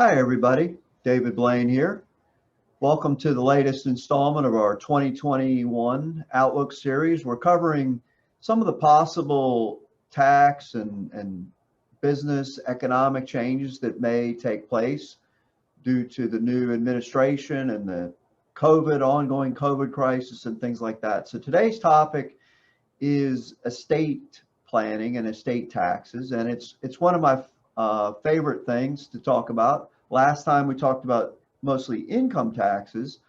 Hi, everybody. David Blaine here. Welcome to the latest installment of our 2021 Outlook series. We're covering some of the possible tax and business economic changes that may take place due to the new administration and the ongoing COVID crisis and things like that. So today's topic is estate planning and estate taxes, and it's one of my favorite things to talk about. Last time we talked about mostly income taxes.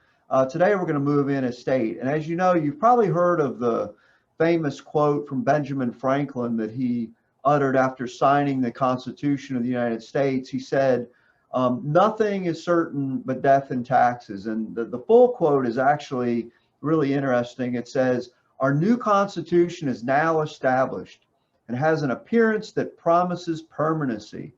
Today we're going to move in estate. And as you know, you've probably heard of the famous quote from Benjamin Franklin that he uttered after signing the Constitution of the United States. He said, nothing is certain but death and taxes. And the full quote is actually really interesting. It says, "Our new Constitution is now established and has an appearance that promises permanency.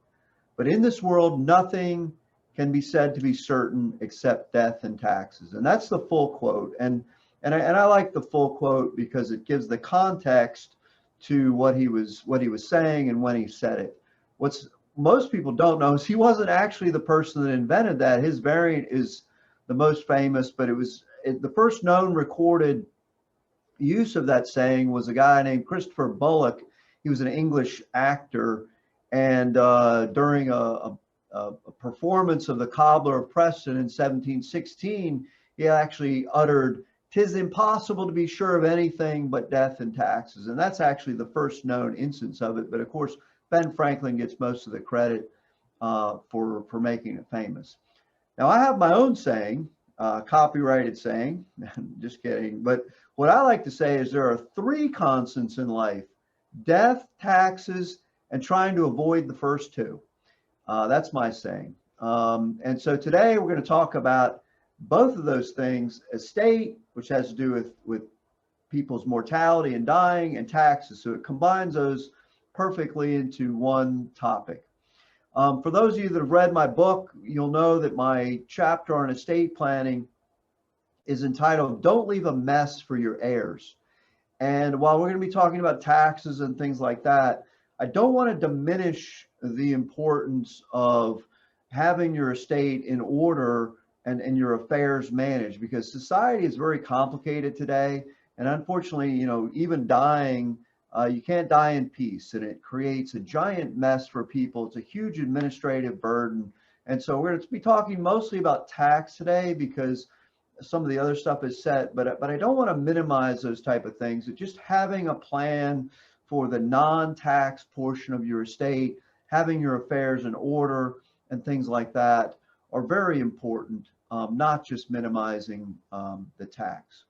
But in this world, nothing can be said to be certain except death and taxes." And that's the full quote. And I like the full quote because it gives the context to what he was saying and when he said it. What's most people don't know is he wasn't actually the person that invented that. His variant is the most famous, but the first known recorded use of that saying was a guy named Christopher Bullock. He was an English actor, and during a performance of the Cobbler of Preston in 1716, he actually uttered, "'Tis impossible to be sure of anything but death and taxes." And that's actually the first known instance of it. But of course, Ben Franklin gets most of the credit for making it famous. Now, I have my own saying, copyrighted saying, just kidding. But what I like to say is there are three constants in life: death, taxes, and trying to avoid the first two. That's my saying. And so today we're going to talk about both of those things: estate, which has to do with people's mortality and dying, and taxes. So it combines those perfectly into one topic. For those of you that have read my book, you'll know that my chapter on estate planning is entitled "Don't Leave a Mess for Your Heirs." And while we're going to be talking about taxes and things like that, I don't want to diminish the importance of having your estate in order and your affairs managed, because society is very complicated today. And unfortunately, even dying, you can't die in peace, and it creates a giant mess for people. It's a huge administrative burden. And so we're going to be talking mostly about tax today because some of the other stuff is set, but I don't want to minimize those type of things. It's just having a plan for the non-tax portion of your estate, having your affairs in order and things like that are very important, not just minimizing the tax.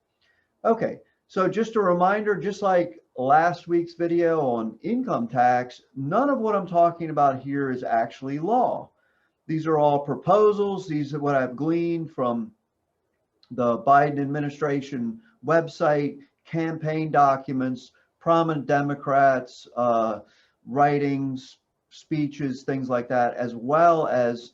Okay, so just a reminder, just like last week's video on income tax, none of what I'm talking about here is actually law. These are all proposals. These are what I've gleaned from the Biden administration website, campaign documents, prominent Democrats, writings, speeches, things like that, as well as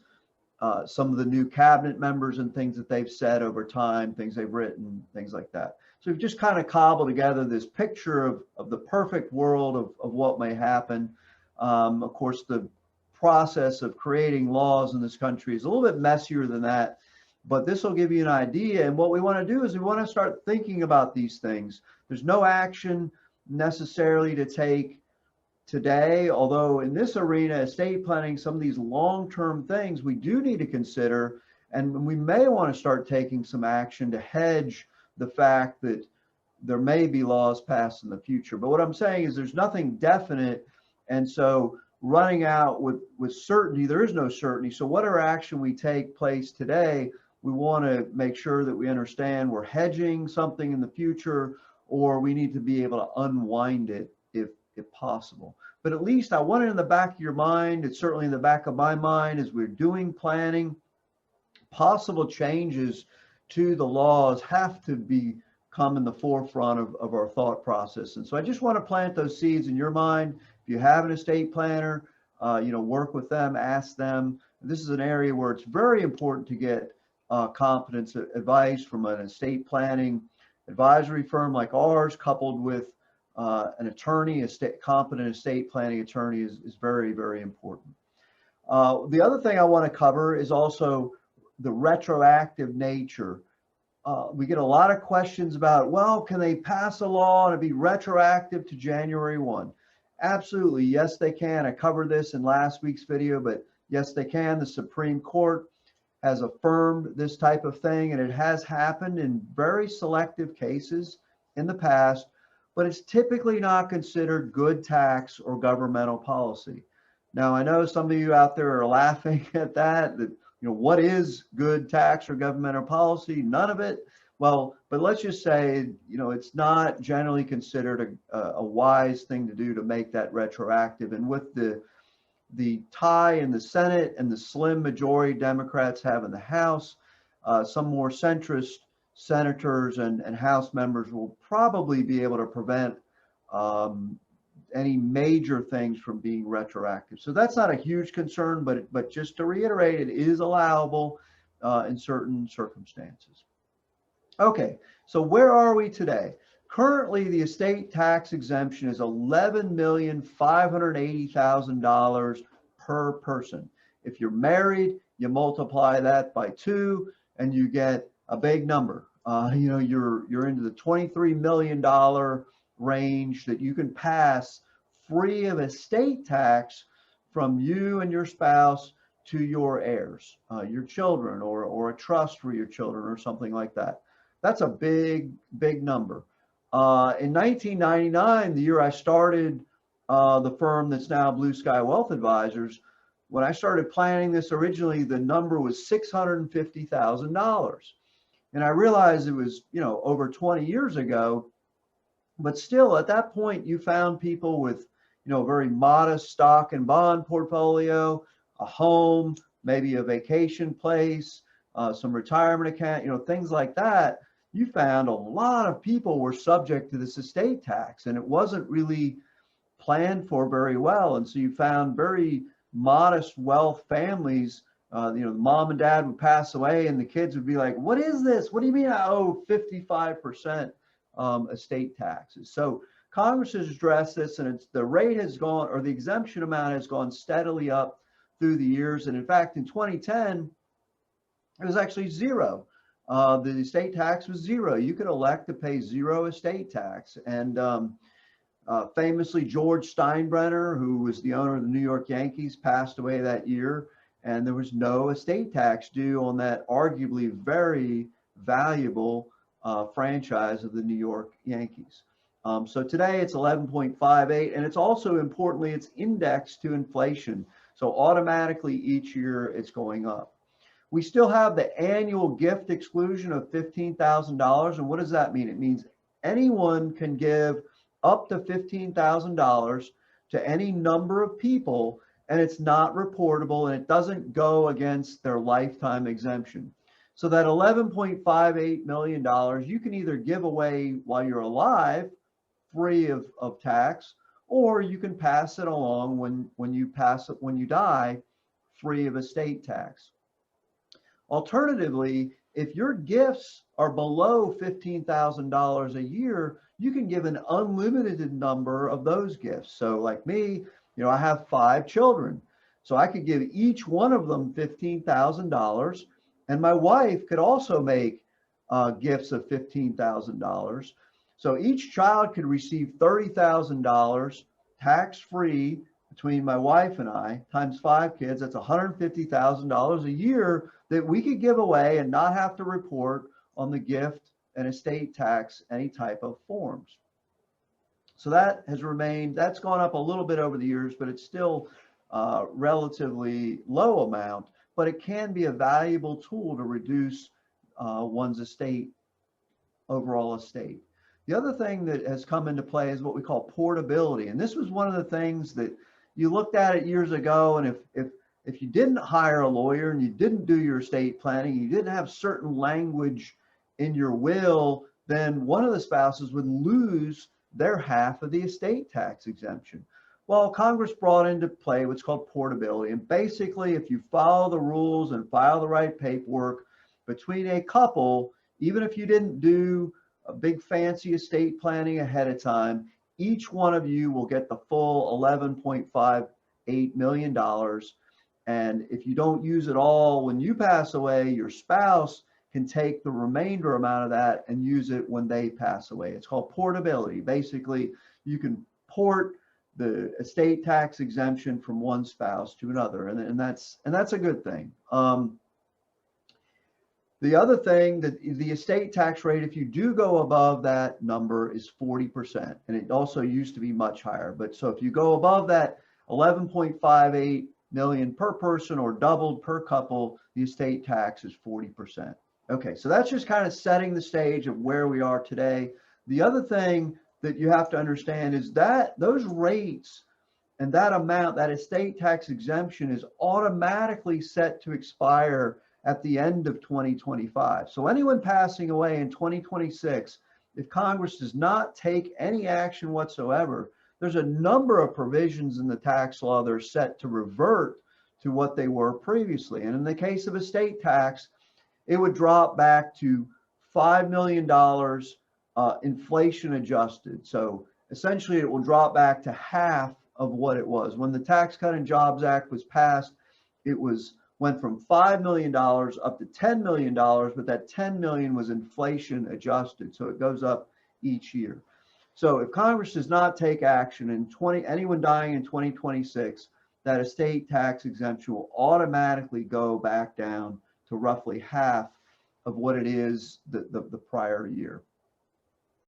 some of the new cabinet members and things that they've said over time, things they've written, things like that. So we've just kind of cobbled together this picture of the perfect world of what may happen. Of course, the process of creating laws in this country is a little bit messier than that, but this will give you an idea. And what we want to do is we want to start thinking about these things. There's no action necessarily to take today, although in this arena, estate planning, some of these long-term things we do need to consider, and we may want to start taking some action to hedge the fact that there may be laws passed in the future. But what I'm saying is there's nothing definite, and so running out with certainty, there is no certainty. So whatever action we take place today, we want to make sure that we understand we're hedging something in the future, or we need to be able to unwind it if possible. But at least I want it in the back of your mind. It's certainly in the back of my mind as we're doing planning. Possible changes to the laws have to come in the forefront of our thought process. And so I just want to plant those seeds in your mind. If you have an estate planner, work with them, ask them. This is an area where it's very important to get competent advice from an estate planning advisory firm like ours, coupled with an attorney, competent estate planning attorney is very, very important. The other thing I want to cover is also the retroactive nature. We get a lot of questions about, well, can they pass a law to be retroactive to January 1? Absolutely, yes, they can. I covered this in last week's video, but yes, they can. The Supreme Court has affirmed this type of thing, and it has happened in very selective cases in the past, but it's typically not considered good tax or governmental policy. Now, I know some of you out there are laughing at that what is good tax or governmental policy? None of it. Well, but let's just say, it's not generally considered a wise thing to do to make that retroactive. And with the tie in the Senate and the slim majority Democrats have in the House, some more centrist senators and House members will probably be able to prevent any major things from being retroactive. So that's not a huge concern, but just to reiterate, it is allowable in certain circumstances. Okay, so where are we today? Currently, the estate tax exemption is $11,580,000 per person. If you're married, you multiply that by 2 and you get a big number. You're into the $23 million range that you can pass free of estate tax from you and your spouse to your heirs, your children, or a trust for your children or something like that. That's a big, big number. In 1999, the year I started the firm that's now BlueSky Wealth Advisors, when I started planning this originally, the number was $650,000. And I realized it was, over 20 years ago, but still at that point, you found people with, a very modest stock and bond portfolio, a home, maybe a vacation place, some retirement account, things like that. You found a lot of people were subject to this estate tax, and it wasn't really planned for very well. And so you found very modest wealth families, the mom and dad would pass away and the kids would be like, what is this? What do you mean I owe 55% estate taxes? So Congress has addressed this, and the rate has gone, or the exemption amount has gone steadily up through the years. And in fact, in 2010, it was actually zero. The estate tax was zero. You could elect to pay zero estate tax. And famously, George Steinbrenner, who was the owner of the New York Yankees, passed away that year, and there was no estate tax due on that arguably very valuable franchise of the New York Yankees. So today it's 11.58, and it's also importantly, it's indexed to inflation. So automatically each year it's going up. We still have the annual gift exclusion of $15,000. And what does that mean? It means anyone can give up to $15,000 to any number of people, and it's not reportable, and it doesn't go against their lifetime exemption. So that $11.58 million, you can either give away while you're alive, free of tax, or you can pass it along when you die, free of estate tax. Alternatively, if your gifts are below $15,000 a year, you can give an unlimited number of those gifts. So like me, I have 5 children. So I could give each one of them $15,000. And my wife could also make gifts of $15,000. So each child could receive $30,000 tax-free between my wife and I, times 5 kids. That's $150,000 a year that we could give away and not have to report on the gift and estate tax, any type of forms. So that has remained, that's gone up a little bit over the years, but it's still relatively low amount, but it can be a valuable tool to reduce one's overall estate. The other thing that has come into play is what we call portability. And this was one of the things that you looked at it years ago, and if you didn't hire a lawyer and you didn't do your estate planning, you didn't have certain language in your will, then one of the spouses would lose their half of the estate tax exemption. Well, Congress brought into play what's called portability. And basically, if you follow the rules and file the right paperwork between a couple, even if you didn't do a big fancy estate planning ahead of time, each one of you will get the full $11.58 million. And if you don't use it all when you pass away, your spouse can take the remainder amount of that and use it when they pass away. It's called portability. Basically, you can port the estate tax exemption from one spouse to another, and that's a good thing. The other thing, that the estate tax rate, if you do go above that number, is 40%, and it also used to be much higher. But so if you go above that 11.58 million per person or doubled per couple, the estate tax is 40%. Okay, so that's just kind of setting the stage of where we are today. The other thing that you have to understand is that those rates and that amount, that estate tax exemption, is automatically set to expire at the end of 2025. So anyone passing away in 2026, if Congress does not take any action whatsoever, there's a number of provisions in the tax law that are set to revert to what they were previously. And in the case of estate tax, it would drop back to $5 million inflation adjusted. So essentially it will drop back to half of what it was. When the Tax Cut and Jobs Act was passed, it went from $5 million up to $10 million, but that $10 million was inflation adjusted. So it goes up each year. So if Congress does not take action in anyone dying in 2026, that estate tax exemption will automatically go back down to roughly half of what it is the prior year.